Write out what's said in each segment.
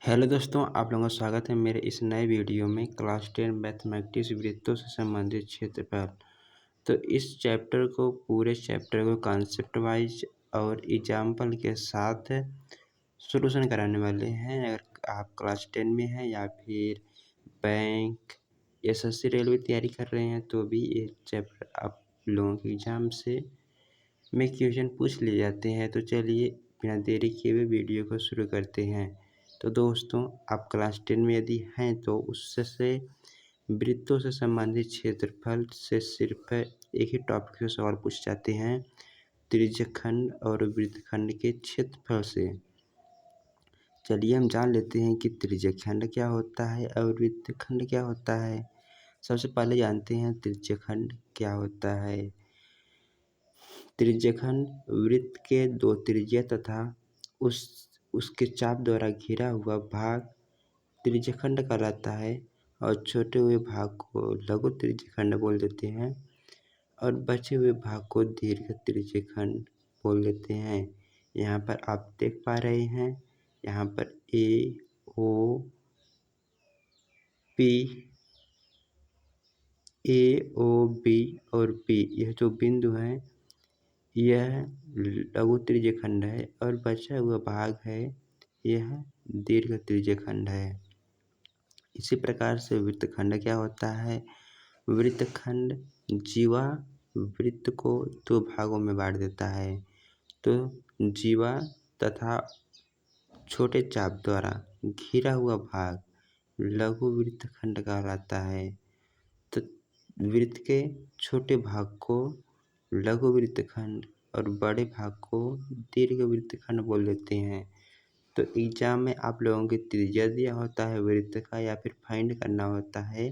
Hello दोस्तों, आप लोगों का स्वागत है मेरे इस नए वीडियो में क्लास 10 मैथमेटिक्स वृत्तों से संबंधित क्षेत्रफल। तो इस चैप्टर को पूरे चैप्टर को कॉन्सेप्ट वाइज और एग्जाम्पल के साथ सॉल्यूशन कराने वाले हैं। अगर आप क्लास 10 में हैं या फिर बैंक एसएससी रेलवे तैयारी कर रहे हैं तो भी ये चैप्टर आप लोगों के एग्जाम से में क्वेश्चन पूछ लिए जाते हैं। तो चलिए बिना देरी किए हुए वीडियो को शुरू करते हैं। तो दोस्तों, आप क्लास 10 में यदि हैं तो उससे वृत्तों से संबंधित क्षेत्रफल से सिर्फ एक ही टॉपिक से सवाल पूछ जाते हैं, त्रिज्यखंड और वृत्तखंड के क्षेत्रफल से। चलिए हम जान लेते हैं कि त्रिज्यखंड क्या होता है और वृत्तखंड क्या होता है। सबसे पहले जानते हैं त्रिज्यखंड क्या होता है। त्रिज्यखंड वृत्त के दो त्रिज्या तथा उसके चाप द्वारा घिरा हुआ भाग त्रिज्यखंड कहलाता है और छोटे हुए भाग को लघु त्रिज्यखंड बोल देते हैं और बचे हुए भाग को दीर्घ त्रिज्यखंड बोल देते हैं। यहाँ पर आप देख पा रहे हैं, यहाँ पर ए ओ पी बी और पी यह जो बिंदु हैं यह लघु त्रिज्यखंड है और बचा हुआ भाग है यह दीर्घ त्रिज्यखंड है। इसी प्रकार से वृत्तखंड क्या होता है। वृत्तखंड जीवा वृत्त को दो भागों में बांट देता है। तो जीवा तथा छोटे चाप द्वारा घिरा हुआ भाग लघु वृत्तखंड कहलाता है। तो वृत्त के छोटे भाग को लघु वृत्तखंड और बड़े भाग को दीर्घ वृत्तखंड बोल देते हैं। तो एग्जाम में आप लोगों की त्रिज्या दिया होता है वृत्त का या फिर फाइंड करना होता है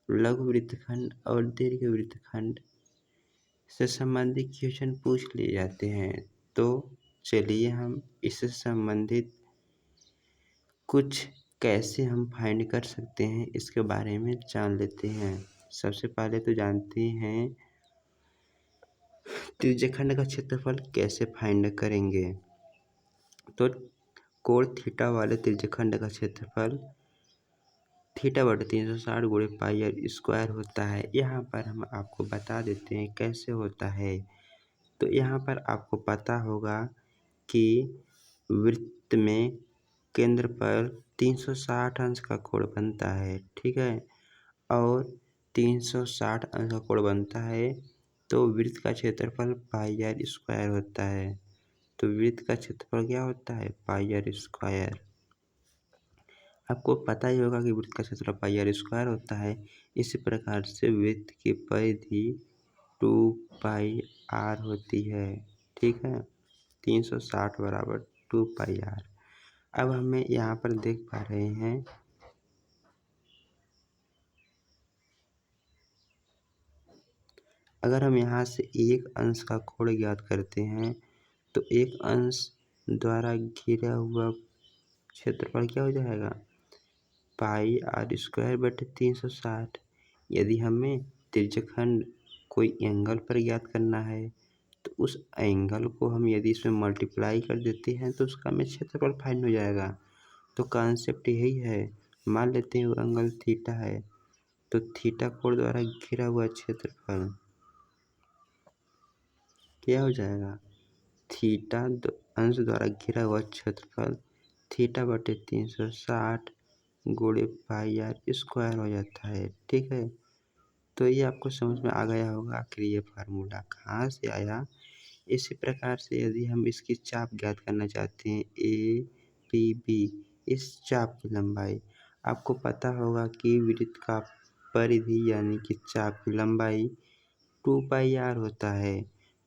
लघु वृत्तखंड और दीर्घ वृत्तखंड से संबंधित क्वेश्चन पूछ लिए जाते हैं। तो चलिए हम इससे संबंधित कुछ कैसे हम फाइंड कर सकते हैं इसके बारे में जान लेते हैं। सबसे पहले तो जानते हैं त्रिज्यखंड का क्षेत्रफल कैसे फाइंड करेंगे। तो कोण थीटा वाले त्रिज्यखंड का क्षेत्रफल थीटा बटे 360 गुणे पाई आर स्क्वायर होता है। यहाँ पर हम आपको बता देते हैं कैसे होता है। तो यहाँ पर आपको पता होगा कि वृत्त में केंद्र पर 360 अंश का कोण बनता है, ठीक है। और 360 अंश का कोण बनता है तो वृत्त का क्षेत्रफल पाई आर स्क्वायर होता है। तो वृत्त का क्षेत्रफल क्या होता है, पाई आर स्क्वायर। आपको पता ही होगा कि वृत्त का क्षेत्रफल पाई आर स्क्वायर होता है। इसी प्रकार से वृत्त की परिधि 2 पाई आर होती है, ठीक है। 360 बराबर 2 पाई आर। अब हमें यहाँ पर देख पा रहे हैं अगर हम यहाँ से एक अंश का कोण ज्ञात करते हैं तो एक अंश द्वारा घिरा हुआ क्षेत्रफल क्या हो जाएगा, पाई आर स्क्वायर बटे 360। यदि हमें त्रिज्यखंड कोई एंगल पर ज्ञात करना है तो उस एंगल को हम यदि इसमें मल्टीप्लाई कर देते हैं तो उसका हमें क्षेत्रफल फाइंड हो जाएगा। तो कॉन्सेप्ट यही है। मान लेते हैं वो एंगल थीटा है तो थीटा कोण द्वारा घिरा हुआ क्षेत्रफल क्या हो जाएगा, थीटा अंश द्वारा घिरा हुआ क्षेत्रफल थीटा बटे 360 गुणे पाई आर स्क्वायर हो जाता है, ठीक है। तो ये आपको समझ में आ गया होगा आखिर ये फार्मूला कहाँ से आया। इसी प्रकार से यदि हम इसकी चाप ज्ञात करना चाहते हैं ए पी बी, इस चाप की लंबाई आपको पता होगा कि वृत्त का परिधि यानी कि चाप की लंबाई 2 पाई आर होता है।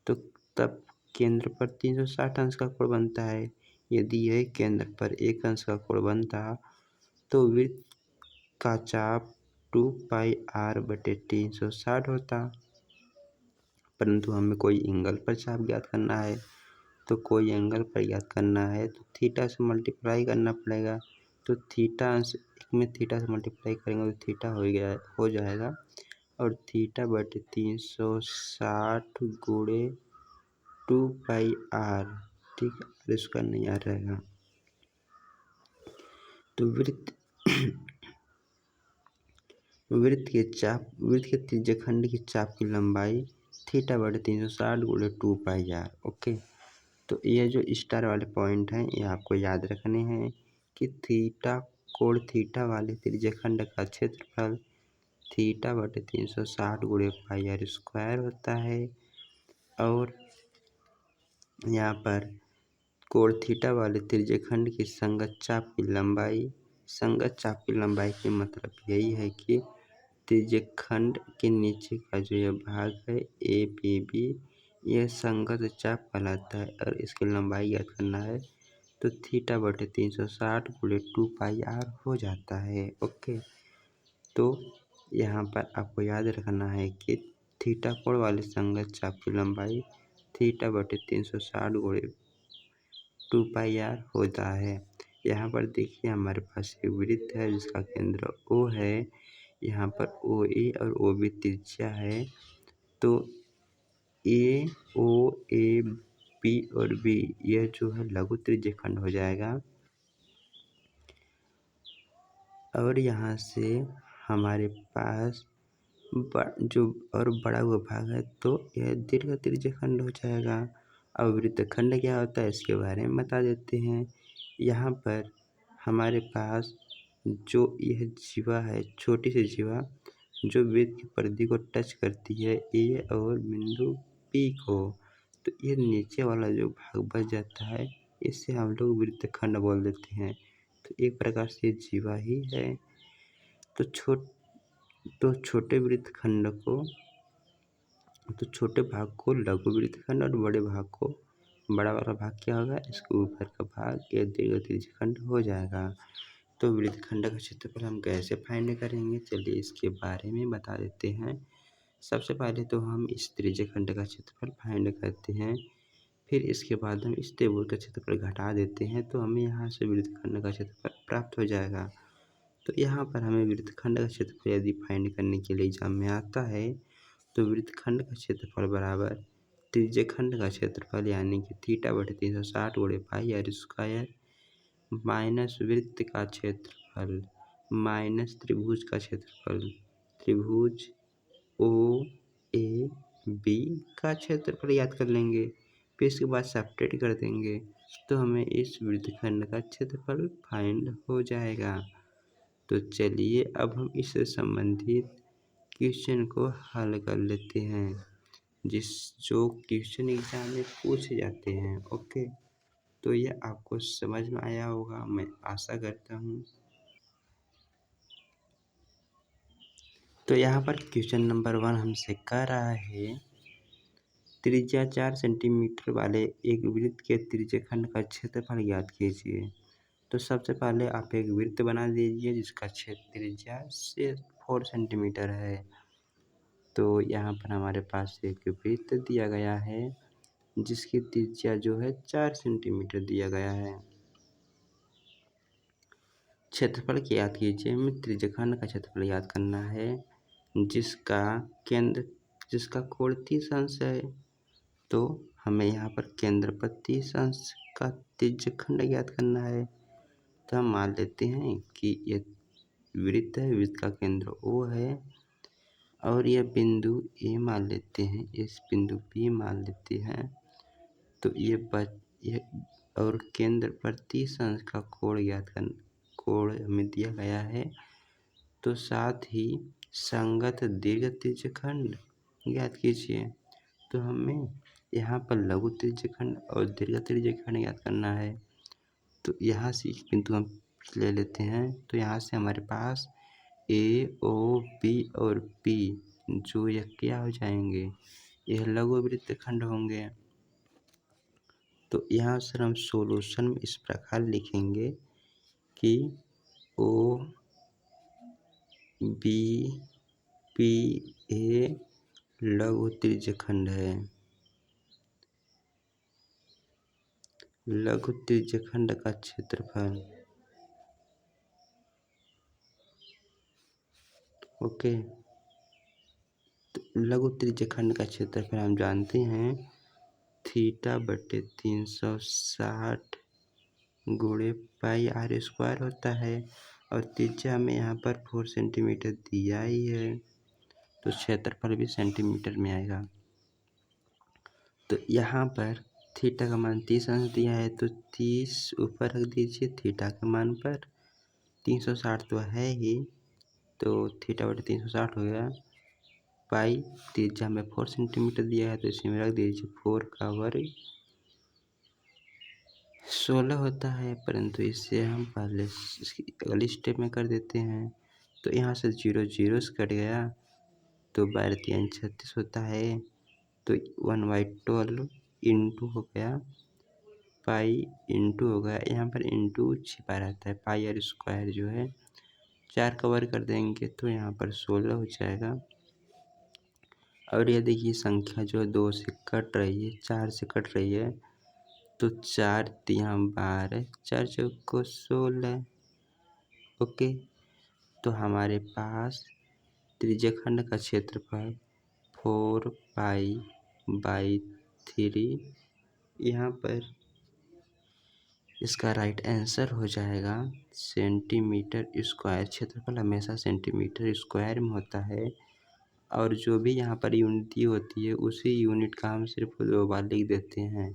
तो तब केंद्र पर 360 अंश का कोण बनता है। यदि यह केंद्र पर एक अंश का कोण बनता तो वृत्त का चाप 2 पाई आर बटे 360 होता। परंतु हमें कोई एंगल पर चाप ज्ञात करना है तो कोई एंगल पर ज्ञात करना है तो थीटा से मल्टीप्लाई करना पड़ेगा। तो थीटा अंश एक में थीटा से मल्टीप्लाई करेंगे तो थीटा हो जाएगा और थीटा बटे 360 गुणे 2 पाई आर, ठीक है। इसका नहीं आ रहेगा। तो वृत्त के त्रिज्यखंड की चाप की लंबाई थीटा बटे 360 गुणे 2πr। ओके, तो ये जो स्टार वाले पॉइंट हैं ये आपको याद रखने हैं कि कोण थीटा वाले त्रिज्यखंड का क्षेत्रफल थीटा बटे 360 गुणे πr स्क्वायर होता है। और यहाँ पर कोण थीटा वाले त्रिज्यखंड की संगत चाप की लंबाई के मतलब यही है कि त्रिज्यखंड के नीचे का जो यह भाग है APB, यह संगत चाप कहलाता है और इसकी लंबाई ज्ञात करना है तो थीटा बटे 360 गुणे 2πr हो जाता है। ओके, तो यहाँ पर आपको याद रखना है कि थीटा कोण वाले संगत चाप की लंबाई थीटा बटे 360 गुणे 2πr होता है। यहाँ पर देखिए हमारे पास एक वृत्त है जिसका केंद्र O है। यहाँ पर OA और OB त्रिज्या है, तो AOAB और B यह जो है लघु त्रिज्यखंड हो जाएगा। और यहाँ से हमारे पास जो और बड़ा हुआ भाग है तो यह दीर्घ त्रिज्यखंड हो जाएगा। अब वृत्तखंड क्या होता है इसके बारे में बता देते हैं। यहाँ पर हमारे पास जो यह जीवा है, छोटी सी जीवा जो वृत्त की परिधि को टच करती है A और बिंदु P को, तो ये नीचे वाला जो भाग बच जाता है इसे हम लोग वृत्तखंड बोल देते हैं। तो एक प्रकार से जीवा ही है। तो छोटे भाग को लघु वृत्तखंड और बड़े भाग को बड़ा वाला भाग क्या होगा, इसके ऊपर का भाग यह दीर्घ त्रिज्यखंड हो जाएगा। तो वृत्तखंड का क्षेत्रफल हम कैसे फाइंड करेंगे, चलिए इसके बारे में बता देते हैं। सबसे पहले तो हम इस त्रिज्यखंड का क्षेत्रफल फाइंड करते हैं, फिर इसके बाद हम इस त्रिभुज का क्षेत्रफल घटा देते हैं तो हमें यहाँ से वृत्तखंड का क्षेत्रफल प्राप्त हो जाएगा। तो यहाँ पर हमें वृत्तखंड का क्षेत्रफल यदि फाइंड करने के लिए एग्जाम में आता है तो वृत्तखंड का क्षेत्रफल बराबर त्रिज्यखंड का क्षेत्रफल यानी कि थीटा बटे 360 गुणे πr स्क्वायर माइनस वृत्त का क्षेत्रफल माइनस त्रिभुज का क्षेत्रफल, त्रिभुज OAB का क्षेत्रफल याद कर लेंगे, फिर इसके बाद सब्ट्रैक्ट कर देंगे तो हमें इस वृत्तखंड का क्षेत्रफल फाइंड हो जाएगा। तो चलिए अब हम इससे संबंधित क्वेश्चन को हल कर लेते हैं जो क्वेश्चन एग्जाम में पूछे जाते हैं। ओके, तो यह आपको समझ में आया होगा, मैं आशा करता हूँ। तो यहाँ पर क्वेश्चन नंबर 1 हमसे कह रहा है त्रिज्या 4 सेंटीमीटर वाले एक वृत्त के त्रिज्यखंड का क्षेत्रफल ज्ञात कीजिए। तो सबसे पहले आप एक वृत्त बना दीजिए जिसका त्रिज्या 4 सेंटीमीटर है। तो यहाँ पर हमारे पास एक वृत्त दिया गया है जिसकी त्रिज्या जो है 4 सेंटीमीटर दिया गया है। क्षेत्रफल की याद कीजिए, हमें त्रिज्यखंड का क्षेत्रफल याद करना है जिसका कोण 30 अंश है। तो हमें यहाँ पर केंद्र पर 30 अंश का त्रिज्यखंड ज्ञात करना है। तो हम मान लेते हैं कि यह वृत्त है, वृत्त का केंद्र O है और यह बिंदु A मान लेते हैं, इस बिंदु B मान लेते हैं। तो ये और केंद्र पर 30 अंश का कोण हमें दिया गया है। तो साथ ही संगत दीर्घ त्रिज्यखंड ज्ञात कीजिए। तो हमें यहाँ पर लघु त्रिज्यखंड और दीर्घ त्रिज्यखंड ज्ञात करना है। तो यहाँ से एक बिंदु हम ले लेते हैं, तो यहाँ से हमारे पास AOB और P जो यह क्या हो जाएंगे, यह लघु वृत्तखंड होंगे। तो यहाँ से हम सॉल्यूशन में इस प्रकार लिखेंगे कि OBPA लघु त्रिज्यखंड है। लघु त्रिज्यखंड का क्षेत्रफल, ओके, तो लघु त्रिज्यखंड का क्षेत्रफल हम जानते हैं थीटा बटे 360 गुणे पाई आर स्क्वायर होता है और त्रिज्या हमें यहाँ पर 4 सेंटीमीटर दिया ही है, तो क्षेत्रफल भी सेंटीमीटर में आएगा। तो यहाँ पर थीटा का मान 30 अंश दिया है, तो 30 ऊपर रख दीजिए थीटा के मान पर। 360 तो है ही, तो थीटा बटे 360 हो गया। पाई त्रिज्या में 4 सेंटीमीटर दिया है, तो इसमें रख दीजिए 4 का वर्ग 16 होता है, परंतु इसे हम पहले इसकी अगली स्टेप में कर देते हैं। तो यहाँ से 0 0 से कट गया, तो 12 36 होता है, तो 1/12 इंटू हो गया पाई इंटू हो गया, यहाँ पर इंटू छिपा रहता है। पाई आर स्क्वायर जो है 4 का वर्ग कर देंगे तो यहाँ पर 16 हो जाएगा। और ये देखिए संख्या जो 2 से कट रही है, 4 से कट रही है, तो 4 तिया 12, 4 चौको 16। ओके, तो हमारे पास त्रिज्यखंड का क्षेत्रफल 4 पाई/3 यहाँ पर इसका राइट आंसर हो जाएगा सेंटीमीटर स्क्वायर। क्षेत्रफल हमेशा सेंटीमीटर स्क्वायर में होता है, और जो भी यहाँ पर यूनिट होती है उसी यूनिट का हम सिर्फ 2 बार लिख देते हैं।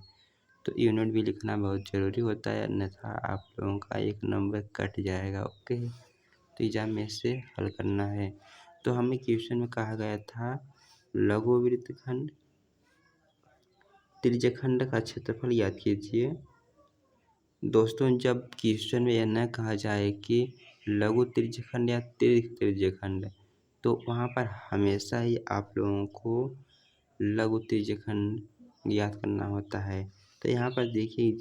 तो यूनिट भी लिखना बहुत ज़रूरी होता है, अन्यथा आप लोगों का एक नंबर कट जाएगा। ओके, तो एग्जाम में से हल करना है। तो हमें क्वेश्चन में कहा गया था लघु वृत्तखंड त्रिज्यखंड का क्षेत्रफल याद कीजिए। दोस्तों, जब क्वेश्चन में यह न कहा जाए कि लघु त्रिज्यखंड या दीर्घ त्रिज्यखंड, तो वहाँ पर हमेशा ही आप लोगों को लघु त्रिज्यखंड याद करना होता है। तो यहाँ पर देखिए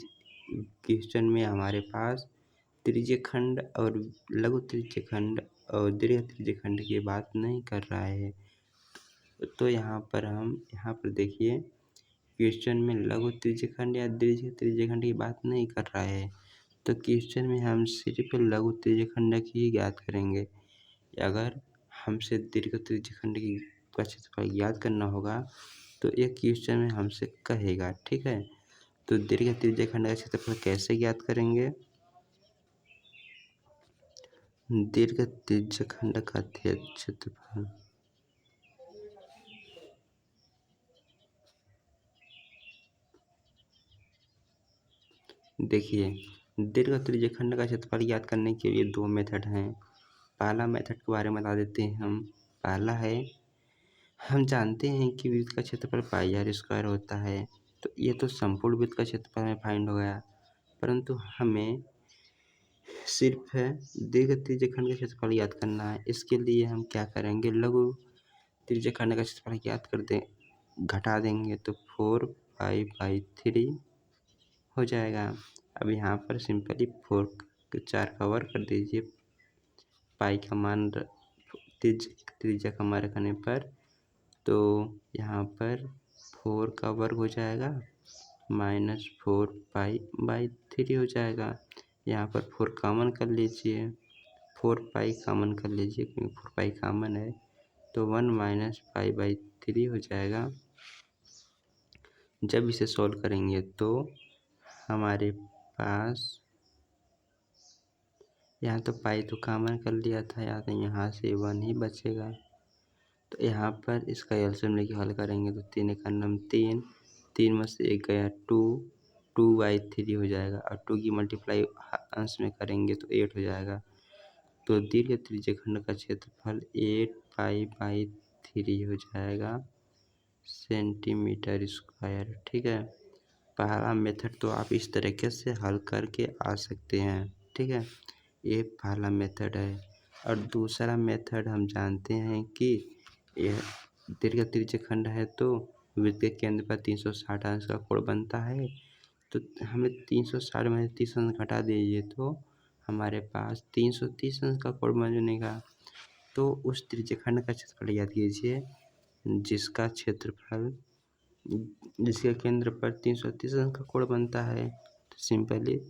क्वेश्चन में हमारे पास त्रिज्यखंड और लघु त्रिज्यखंड और दीर्घ त्रिज्यखंड की बात नहीं कर रहा है। तो यहाँ पर देखिए क्वेश्चन में लघु त्रिज्यखंड या दीर्घ त्रिज्यखंड की बात नहीं कर रहा है, तो क्वेश्चन में हम सिर्फ लघु त्रिज्यखंड की ही याद करेंगे। अगर हमसे दीर्घ त्रिज्यखंड की का क्षेत्रफल याद करना होगा तो एक क्वेश्चन में हमसे कहेगा, ठीक है। तो दीर्घ त्रिज्यखंड का क्षेत्रफल कैसे ज्ञात करेंगे? दीर्घ त्रिज्यखंड का क्षेत्रफल देखिए, दीर्घ त्रिज्यखंड का क्षेत्रफल ज्ञात करने के लिए 2 मेथड हैं। पहला मेथड के बारे में बता देते हैं हम। पहला है, हम जानते हैं कि वृत्त का क्षेत्रफल पाई आर स्क्वायर होता है, तो ये तो संपूर्ण वृत्त का क्षेत्रफल में फाइंड हो गया, परंतु हमें सिर्फ दीर्घ त्रिज्यखंड का क्षेत्रफल याद करना है। इसके लिए हम क्या करेंगे, लघु त्रिज्यखंड का क्षेत्रफल याद कर दें, घटा देंगे तो 4 पाई/3 हो जाएगा। अब यहाँ पर सिंपली 4 का वर्ग कर दीजिए, पाई का मान त्रिज्या का मान रखने पर, तो यहाँ पर 4 का वर्ग हो जाएगा -4 पाई/3 हो जाएगा। यहाँ पर 4 कॉमन कर लीजिए, 4 पाई कॉमन कर लीजिए क्योंकि 4 पाई कॉमन है, तो 1 - पाई/3 हो जाएगा। जब इसे सॉल्व करेंगे तो हमारे पास यहाँ तो पाई तो कॉमन कर लिया था, या तो यहाँ से 1 ही बचेगा। तो यहाँ पर इसका एलसीएम लेके हल करेंगे तो 3 का नाम 3, 3 में से 1 गया 2, 2/3 हो जाएगा, और 2 की मल्टीप्लाई अंश में करेंगे तो 8 हो जाएगा। तो दीर्घ त्रिज्यखंड का क्षेत्रफल 8 पाई/3 हो जाएगा सेंटीमीटर स्क्वायर, ठीक है। पहला मेथड तो आप इस तरीके से हल करके आ सकते हैं, ठीक है। ये पहला मेथड है। और दूसरा मेथड हम जानते हैं कि यह दीर्घ त्रिज्यखंड है, तो वृत्त के केंद्र पर 360 अंश का कोण बनता है। तो हमें 360 में 30 अंश घटा दीजिए तो हमारे पास 330 अंश का कोण बनेगा। तो उस त्रिज्यखंड का क्षेत्रफल याद कीजिए जिसके केंद्र पर 330 अंश का कोण बनता है। तो सिंपली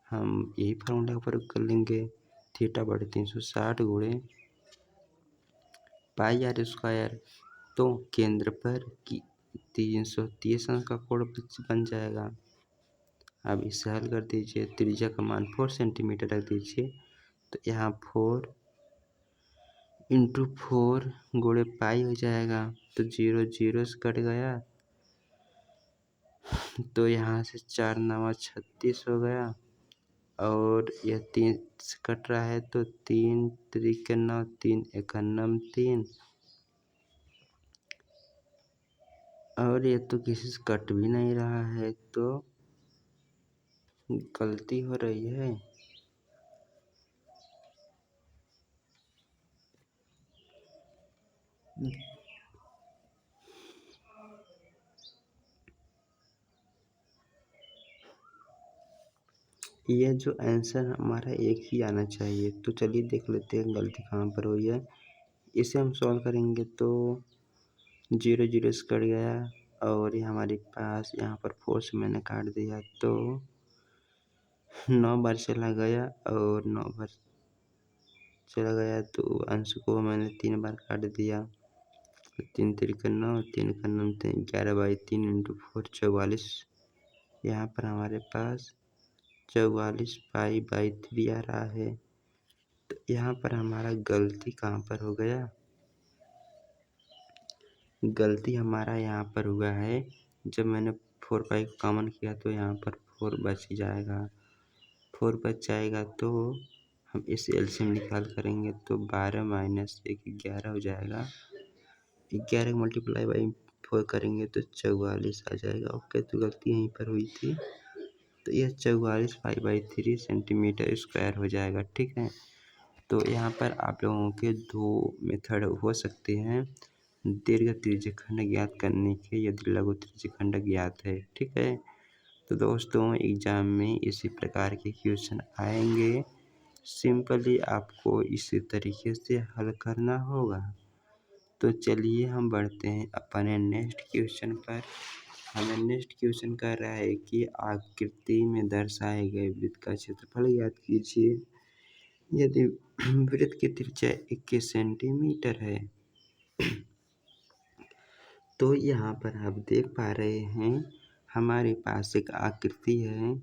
हम यही फार्मूला का प्रयोग कर लेंगे, थीटा बटे 360 गुणे पाई आर स्क्वायर। तो केंद्र पर 330 अंश का कोण बन जाएगा। अब इसे हल कर दीजिए। त्रिज्या का मान 4 सेंटीमीटर रख दीजिए। तो यहाँ 4 इंटू 4 गुणे पाई हो जाएगा। तो 0 0 से कट गया, तो यहाँ से 4 9 36 हो गया। और यह 3 से कट रहा है, तो 3 3 9 3 1 9 3। और ये तो किसी से कट भी नहीं रहा है, तो गलती हो रही है। यह जो आंसर हमारा एक ही आना चाहिए। तो चलिए देख लेते हैं गलती कहाँ पर हुई है। इसे हम सॉल्व करेंगे तो 0 0 से कट गया, और ये हमारे पास यहाँ पर 4 से मैंने काट दिया, तो 9 बार चला गया, और 9 बार चला गया, तो अंश को मैंने 3 बार काट दिया। 3 3 9 3 9 11/3 इंटू 4 44। यहाँ पर हमारे पास 44π/3 आ रहा है। तो यहाँ पर हमारा गलती कहाँ पर हो गया? गलती हमारा यहाँ पर हुआ है, जब मैंने 4π को कॉमन किया तो यहाँ पर 4 बच जाएगा। 4 बच जाएगा, तो हम इस एलसीएम निकाल करेंगे तो 12 - 1 11 हो जाएगा। 11 को मल्टीप्लाई बाई 4 करेंगे तो 44 आ जाएगा। ओके, तो गलती यहीं पर हुई थी। तो यह 44π/3 सेंटीमीटर स्क्वायर हो जाएगा। ठीक है, तो यहाँ पर आप लोगों के 2 मेथड हो सकते हैं दीर्घ त्रिज्यखंड ज्ञात करने के, यदि लघु त्रिज्यखंड ज्ञात है। ठीक है, तो दोस्तों एग्जाम में इसी प्रकार के क्वेश्चन आएंगे। सिंपली आपको इसी तरीके से हल करना होगा। तो चलिए हम बढ़ते हैं अपने नेक्स्ट क्वेश्चन पर। हमें नेक्स्ट क्वेश्चन कह रहा है कि आकृति में दर्शाए गए वृत्त का क्षेत्रफल ज्ञात कीजिए यदि वृत्त की त्रिज्या 21 सेंटीमीटर है। तो यहाँ पर आप देख पा रहे हैं हमारे पास एक आकृति है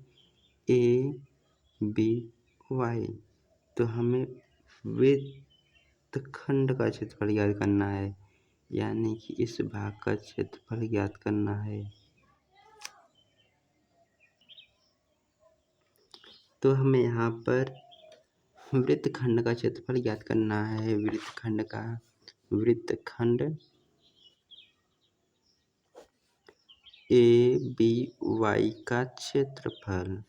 ABY। तो हमें वृत्तखंड का क्षेत्रफल ज्ञात करना है, यानी कि इस भाग का क्षेत्रफल ज्ञात करना है। तो हमें यहाँ पर वृत्तखंड का क्षेत्रफल ज्ञात करना है। वृत्तखंड ABY का क्षेत्रफल।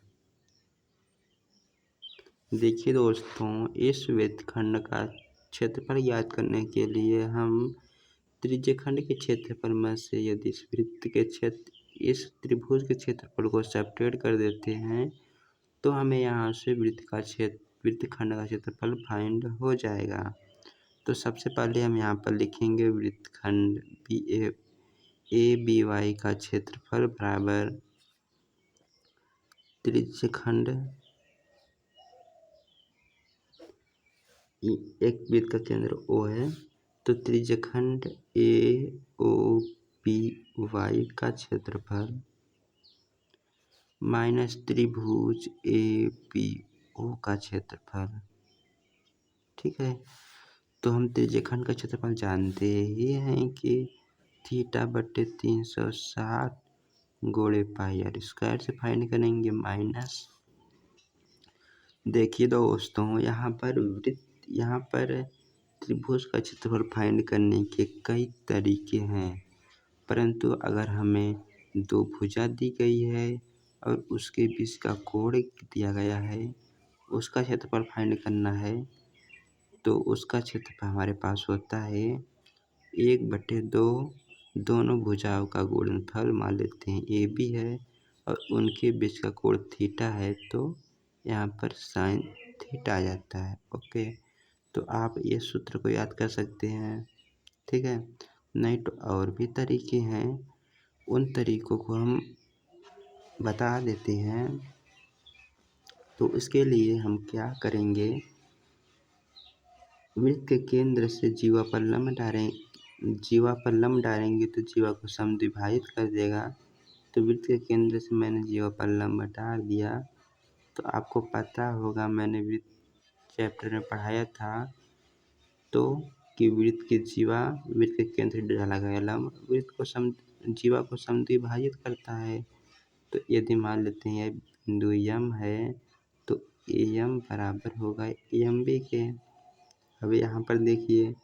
देखिए दोस्तों, इस वृत्तखंड का क्षेत्रफल ज्ञात करने के लिए हम त्रिज्यखंड के क्षेत्रफल में से यदि इस त्रिभुज के क्षेत्रफल को सब्ट्रैक्ट कर देते हैं, तो हमें यहाँ से वृत्तखंड का क्षेत्रफल फाइंड हो जाएगा। तो सबसे पहले हम यहाँ पर लिखेंगे वृत्तखंड ABY का क्षेत्रफल बराबर त्रिज्यखंड, एक वृत्त का केंद्र O है, तो त्रिज्यखंड AOBY का क्षेत्रफल माइनस त्रिभुज ABO का क्षेत्रफल। ठीक है, तो हम त्रिज्यखंड का क्षेत्रफल जानते ही हैं कि θ/360 गुणे πr स्क्वायर से फाइंड करेंगे माइनस। देखिए दोस्तों, यहाँ पर त्रिभुज का क्षेत्रफल फाइंड करने के कई तरीके हैं, परंतु अगर हमें 2 भुजा दी गई है और उसके बीच का कोण दिया गया है, उसका क्षेत्रफल फाइंड करना है, तो उसका क्षेत्रफल हमारे पास होता है 1/2 दोनों भुजाओं का गुणनफल। मान लेते हैं AB है और उनके बीच का कोण थीटा है, तो यहाँ पर साइन थीटा आ जाता है। ओके, तो आप ये सूत्र को याद कर सकते हैं। ठीक है, नहीं तो और भी तरीके हैं, उन तरीकों को हम बता देते हैं। तो इसके लिए हम क्या करेंगे, वृत्त के केंद्र से जीवा पर लंब डालेंगे तो जीवा को समद्विभाजित कर देगा। तो वृत्त के केंद्र से मैंने जीवा पर लंब हटा दिया। तो आपको पता होगा, मैंने वृत्त चैप्टर में पढ़ाया था तो कि वृत्त की जीवा वृत्त के केंद्र से डाला गया लंब वृत्त को जीवा को समद्विभाजित करता है। तो यदि मान लेते हैं यह बिंदु यम है तो एम बराबर होगा एम बी के। अब यहाँ पर देखिए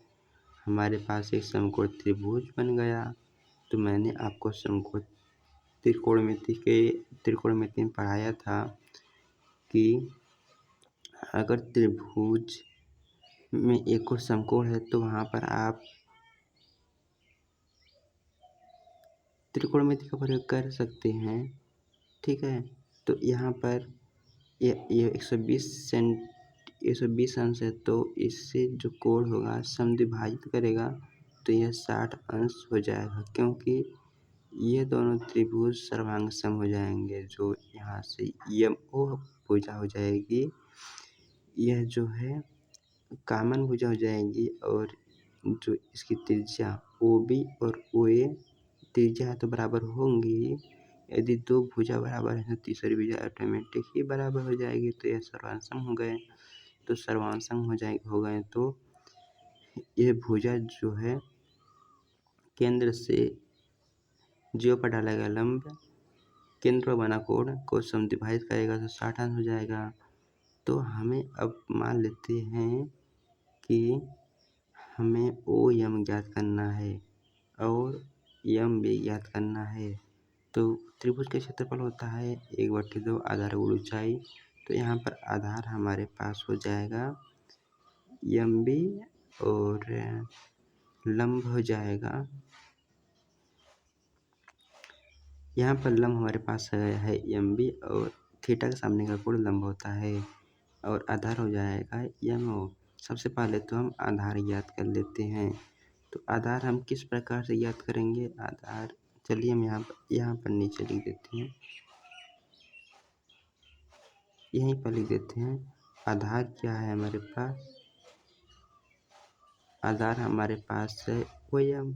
हमारे पास एक समकोण त्रिभुज बन गया। तो मैंने आपको समकोण त्रिकोणमिति में पढ़ाया था कि अगर त्रिभुज में एक और समकोण है तो वहाँ पर आप त्रिकोणमिति का प्रयोग कर सकते हैं। ठीक है, तो यहाँ पर ये 120 अंश है तो इससे जो कोण होगा समद्विभाजित करेगा तो यह 60 अंश हो जाएगा, क्योंकि ये दोनों त्रिभुज सर्वांग सम हो जाएंगे। जो यहाँ से यम ओ भुजा हो जाएगी, यह जो है कॉमन भुजा हो जाएगी, और जो इसकी त्रिज्या ओ बी और ओ ए त्रिज्या तो बराबर होंगी। यदि दो भुजा बराबर है तो तीसरी भुजा ऑटोमेटिक ही बराबर हो जाएगी। तो यह सर्वांसम हो गए। तो सर्वांसम हो गए तो यह भुजा जो है केंद्र से जीवा पर डाला गया लंब केंद्र पर बना कोण को समद्विभाजित करेगा तो 60 अंश हो जाएगा। तो हमें अब मान लेते हैं कि हमें ओ यम ज्ञात करना है और यम भी ज्ञात करना है। तो त्रिभुज का क्षेत्रफल होता है 1/2 आधार गुण ऊंचाई। तो यहाँ पर आधार हमारे पास हो जाएगा एम बी और लंब हो जाएगा, यहाँ पर लंब हमारे पास है एम बी और थीटा के सामने का कोण लंब होता है और आधार हो जाएगा एम ओ। सबसे पहले तो हम आधार ज्ञात कर लेते हैं। तो आधार हम किस प्रकार से ज्ञात करेंगे? आधार चलिए हम यहाँ पर नीचे लिख देते हैं, यहीं पर लिख देते हैं। आधार क्या है हमारे पास? आधार हमारे पास है ओ एम।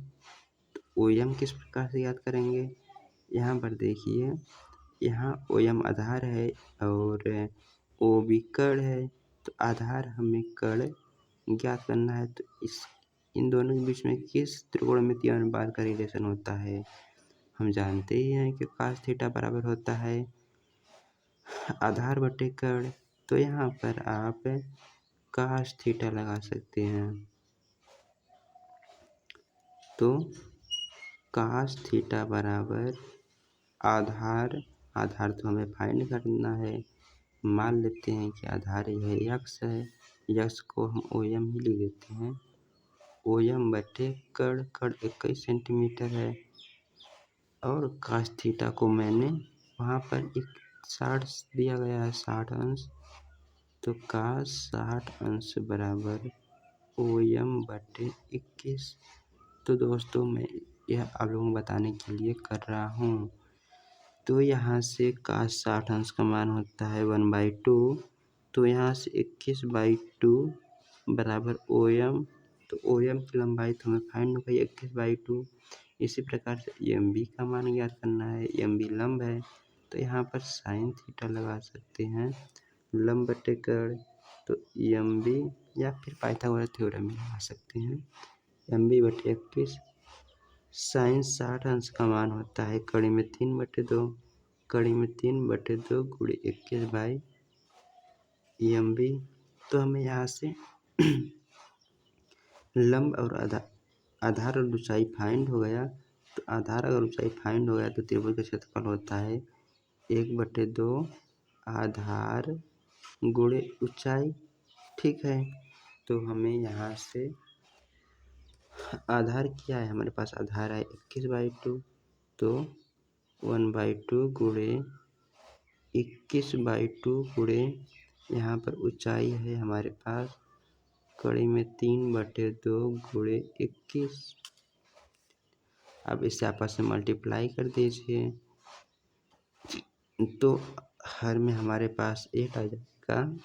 तो ओ एम किस प्रकार से ज्ञात करेंगे? यहाँ पर देखिए, यहाँ ओ एम आधार है और ओ बी कर्ण है। तो आधार हमें कर्ण ज्ञात करना है। तो इन दोनों के बीच में किस त्रिकोणमितीय अनुपात का रिलेशन होता है? हम जानते ही हैं कि cos थीटा बराबर होता है आधार बटे कर्ण। तो यहाँ पर आप cos थीटा लगा सकते हैं। तो cos थीटा बराबर आधार तो हमें फाइंड करना है। मान लेते हैं कि आधार यह यक्स है, यक्स को हम ओ एम ही लिख देते हैं। ओ एम बटे कर्ण 21 सेंटीमीटर है और cos थीटा को मैंने वहाँ पर एक 60 दिया गया है, 60 अंश। तो cos 60 अंश बराबर ओ एम बटे 21। तो दोस्तों मैं यह आप लोगों को बताने के लिए कर रहा हूँ। तो यहाँ से cos 60 अंश का मान होता है 1/2। तो यहाँ से 21/2 बराबर ओ एम। तो ओ एम की लंबाई तो हमें फाइंड हो गई 21/2। इसी प्रकार से एम बी का मान ज्ञात करना है। एम बी लंब है तो यहाँ पर साइन थीटा लगा सकते हैं, लंब बटे कर्ण। तो एम बी या फिर पाइथागोरस थ्योरम भी लगा सकते हैं। एम बी बटे 21 साइन 60 अंश का मान होता है कड़ी में 3/2, कड़ी में 3/2 गुणे 21 एम बी। तो हमें यहाँ से लंब और आधार और ऊंचाई फाइंड हो गया। तो आधार और ऊंचाई फाइंड हो गया तो त्रिभुज का क्षेत्रफल होता है 1/2 आधार गुणे ऊंचाई। ठीक है, तो हमें यहाँ से आधार क्या है? हमारे पास आधार है 21/2। तो 1/2 गुणे 21/2 गुणे यहाँ पर ऊंचाई है हमारे पास कड़ी में 3/2 गुणे 21। अब इसे आपस में मल्टीप्लाई कर दीजिए तो हर में हमारे पास 8 आ जाएगा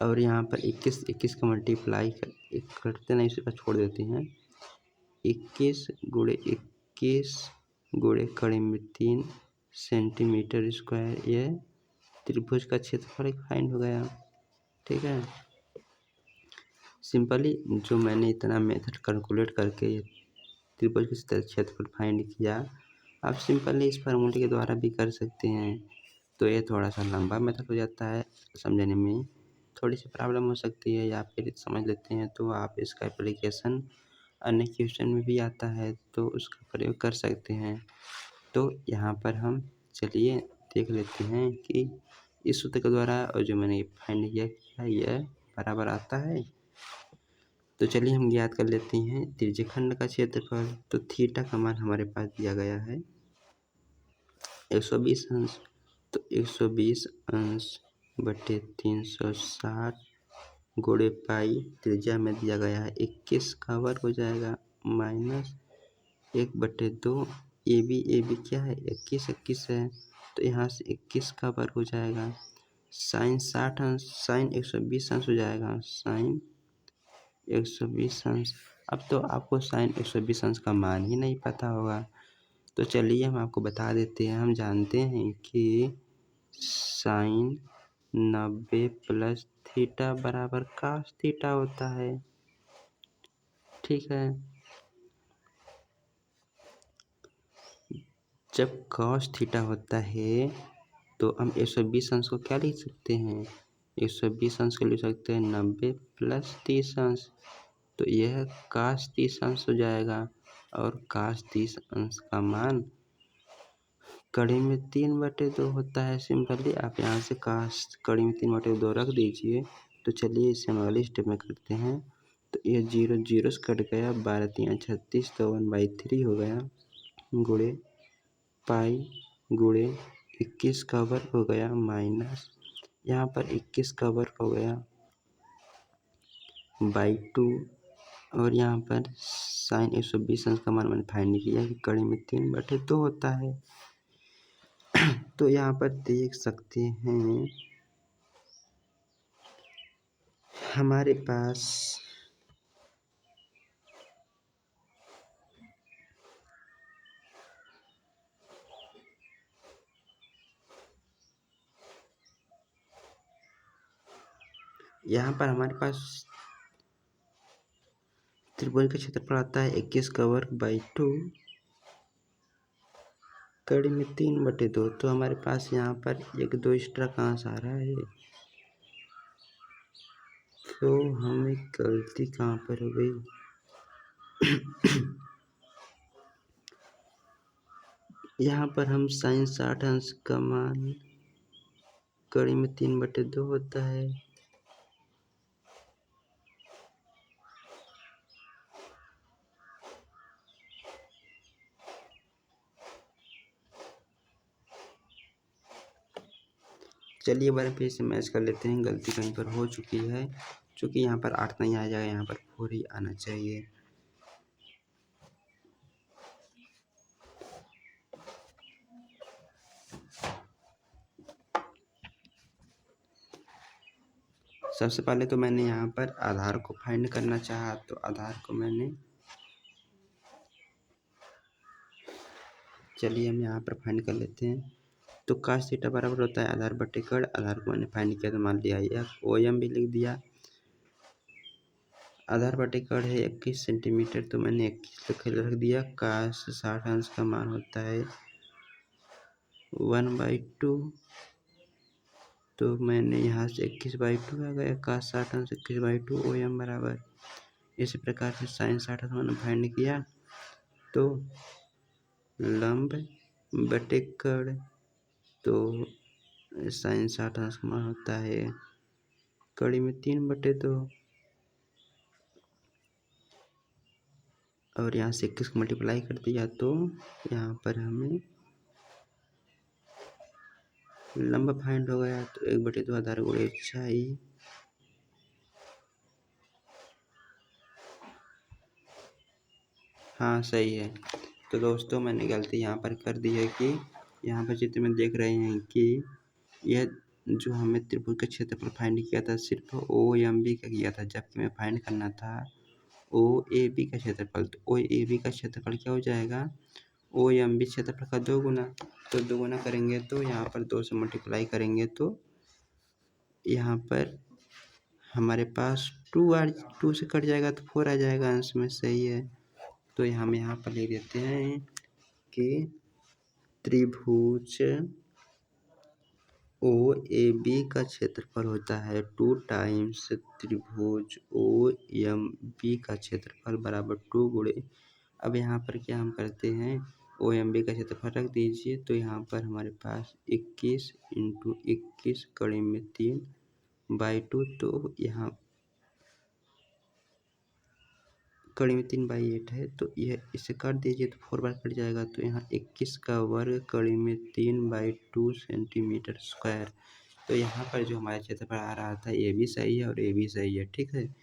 और यहाँ पर 21 का मल्टीप्लाई करते नहीं, इसी पर छोड़ देते हैं। 21 गुणे 21 गुणे कड़ी में 3 सेंटीमीटर स्क्वायर, यह त्रिभुज का क्षेत्रफल फाइंड हो गया। ठीक है, सिंपली जो मैंने इतना मेथड कैलकुलेट करके त्रिभुज का क्षेत्रफल फाइंड किया, आप सिंपली इस फार्मूले के द्वारा भी कर सकते हैं। तो ये थोड़ा सा लंबा मेथड हो जाता है, समझने में थोड़ी सी प्रॉब्लम हो सकती है, या फिर समझ लेते हैं तो आप इसका एप्लीकेशन अन्य क्वेश्चन में भी आता है तो उसका प्रयोग कर सकते हैं। तो यहाँ पर हम चलिए देख लेते हैं कि इस सूत्र के द्वारा और जो मैंने फाइंड किया यह बराबर आता है। तो चलिए हम ज्ञात कर लेते हैं त्रिज्यखंड का क्षेत्रफल। तो थीटा का मान हमारे पास दिया गया है 120 अंश। तो 120 अंश बटे 360 गुणे पाई, त्रिज्या में दिया गया है 21 का वर्ग हो जाएगा, माइनस 1/2। ए बी क्या है 21 है, तो यहाँ से 21 का वर्ग हो जाएगा। साइन 60 अंश, साइन 120 अंश हो जाएगा, साइन 120 अंश। अब तो आपको साइन 120 अंश का मान ही नहीं पता होगा, तो चलिए हम आपको बता देते हैं। हम जानते हैं कि साइन 90 प्लस थीटा बराबर कास थीटा होता है। ठीक है, जब कॉस थीटा होता है तो हम 120 अंश को क्या लिख सकते हैं, 120 अंश को लिख सकते हैं 90 प्लस 30 अंश, तो यह कास 30 अंश हो जाएगा। और कास 30 अंश का मान कड़ी में 3/2 होता है। सिंपली आप यहाँ से कास कड़ी में 3/2 रख दीजिए। तो चलिए इसे हम अगले स्टेप में करते हैं। तो ये 0 0 से कट गया, 12 3 36, तो 1/3 हो गया, गुणे पाई गुणे 21 का वर्ग हो गया, माइनस यहाँ पर 21 का वर्ग हो गया /2। और यहाँ पर साइन 120 अंश का मान मैंने फाइंड किया कि कड़ी में 3/2 होता है। तो यहाँ पर देख सकते हैं हमारे पास त्रिभुज का क्षेत्रफल आता है 21 का वर्ग /2, कड़ी में 3/2। तो हमारे पास यहाँ पर 1 2 एक्स्ट्रा कहाँ से आ रहा है, तो हमें गलती कहाँ पर हो गई। यहाँ पर हम साइन 60 अंश का मान कड़ी में 3/2 होता है। चलिए बार फिर से मैच कर लेते हैं, गलती कहीं पर हो चुकी है, क्योंकि यहाँ पर 8 नहीं आ जाएगा, यहाँ पर 4 ही आना चाहिए। सबसे पहले तो मैंने यहाँ पर आधार को फाइंड करना चाहा, तो आधार को मैंने, चलिए हम यहाँ पर फाइंड कर लेते हैं। तो कास थीटा बराबर होता है आधार बटे कड़, आधार को मैंने फाइंड किया तो मान लिया यह OM भी लिख दिया। आधार बटे कड़ है 21 सेंटीमीटर, तो मैंने 21 रख दिया। कास 60 अंश का मान होता है 1/2, तो मैंने यहाँ से 21/2 आ गया, कास 60 अंश 21/2 OM बराबर। इसी प्रकार से साइन 60 मैंने फाइंड किया, तो लंब बटे कड़, तो साइन 60 अंश का मान होता है कड़ी में 3/2, और यहाँ से 21 को मल्टीप्लाई कर दिया, तो यहाँ पर हमें लंब फाइंड हो गया। तो 1/2 आधार गुणे ऊंचाई, हाँ सही है। तो दोस्तों मैंने गलती यहाँ पर कर दी है कि यहाँ पर चित्र में देख रहे हैं कि यह जो हमें त्रिभुज का क्षेत्रफल फाइंड किया था सिर्फ OMB का किया था, जबकि मैं फाइंड करना था OAB का क्षेत्रफल। तो OAB का क्षेत्रफल क्या हो जाएगा, ओ एम बी क्षेत्रफल का 2 गुना, तो 2 गुना करेंगे तो यहाँ पर 2 से मल्टीप्लाई करेंगे तो यहाँ पर हमारे पास 2 से कट जाएगा तो 4 आ जाएगा अंश में, सही है। तो हम यहाँ पर लिख देते हैं कि त्रिभुज ओ ए बी का क्षेत्रफल होता है 2 टाइम्स त्रिभुज ओ एम बी का क्षेत्रफल बराबर 2 गुणे। अब यहाँ पर क्या हम करते हैं, ओ एम बी का क्षेत्रफल रख दीजिए, तो यहाँ पर हमारे पास 21 इंटू 21 कड़ी में 3/2, तो यहाँ कड़ी में 3/8 है, तो यह इसे काट दीजिए तो 4 बार कट जाएगा, तो यहाँ 21 का वर्ग कड़ी में 3/2 सेंटीमीटर स्क्वायर। तो यहाँ पर जो हमारा क्षेत्रफल आ रहा था ये भी सही है और ये भी सही है, ठीक है।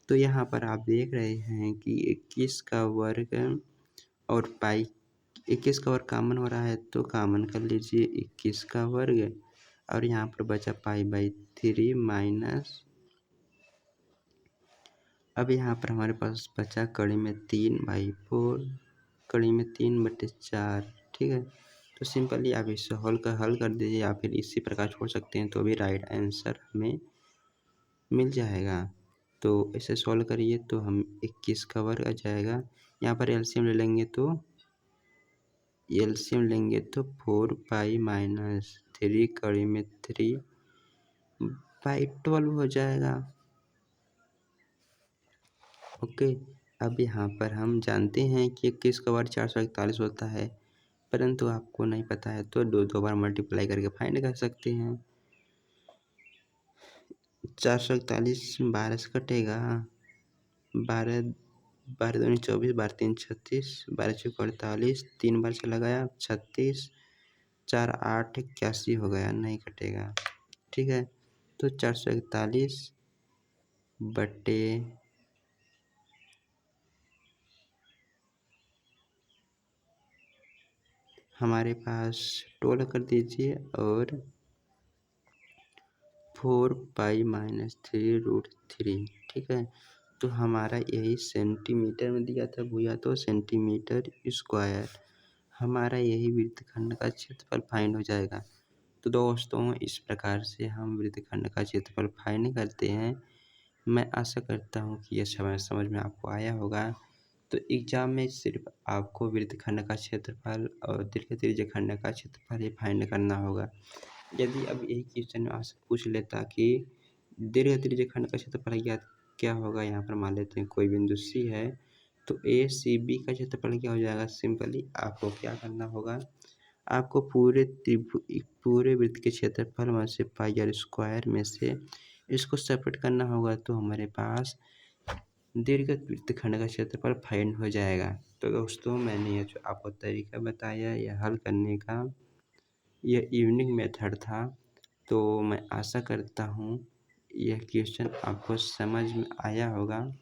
तो यहाँ पर आप देख रहे हैं कि 21 का वर्ग और पाई, 21 का वर्ग कामन हो रहा है तो कामन कर लीजिए 21 का वर्ग, और यहाँ पर बचा पाई/3 माइनस, अब यहाँ पर हमारे पास बचा कड़ी में 3/4, कड़ी में 3/4, ठीक है। तो सिंपली आप इसे हल कर दीजिए या फिर इसी प्रकार छोड़ सकते हैं तो भी राइट आंसर हमें मिल जाएगा। तो इसे सॉल्व करिए तो हम 21 का वर्ग आ जाएगा, यहाँ पर एलसीएम लेंगे तो 4 पाई माइनस 3 कड़ी में 3/12 हो जाएगा। ओके, अब यहाँ पर हम जानते हैं कि 21 का वर्ग 441 होता है, परंतु आपको नहीं पता है तो 2 बार मल्टीप्लाई करके फाइंड कर सकते हैं। 441 12 से कटेगा, 12 12 दूनी 24, 12 3 36, 12 चौक 48, 3 बार से लगाया 36, 4 8 81 हो गया, नहीं कटेगा, ठीक है। तो 441 बटे हमारे पास 12 कर दीजिए और 4 पाई माइनस 3√3, ठीक है। तो हमारा यही सेंटीमीटर में दिया था भैया, तो सेंटीमीटर स्क्वायर हमारा यही वृत्तखंड का क्षेत्रफल फाइंड हो जाएगा। तो दोस्तों इस प्रकार से हम वृत्तखंड का क्षेत्रफल फाइंड करते हैं। मैं आशा करता हूँ कि यह समझ में आपको आया होगा। तो एग्जाम में सिर्फ आपको वृत्तखंड का क्षेत्रफल और दीर्घ त्रिज्यखंड का क्षेत्रफल ही फाइंड करना होगा। यदि अब यही क्वेश्चन में आपसे पूछ लेता कि दीर्घ त्रिज्यखंड का क्षेत्रफल क्या होगा, यहाँ पर मान लेते हैं कोई बिंदु C है, तो ए सी बी का क्षेत्रफल क्या हो जाएगा। सिंपली आपको क्या करना होगा, आपको पूरे वृत्त के क्षेत्रफल में से पाई आर स्क्वायर में से इसको सेपरेट करना होगा, तो हमारे पास दीर्घ वृत्तखंड का क्षेत्रफल फाइंड हो जाएगा। तो दोस्तों मैंने ये जो आपको तरीका बताया यह हल करने का, यह यूनिक मेथड था। तो मैं आशा करता हूँ यह क्वेश्चन आपको समझ में आया होगा।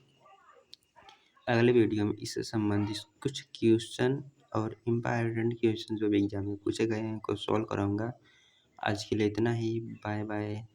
अगले वीडियो में इससे संबंधित कुछ क्वेश्चन और इम्पॉर्टेंट क्वेश्चन जो भी एग्जाम में पूछे गए हैं उनको सॉल्व कराऊंगा। आज के लिए इतना ही, बाय बाय।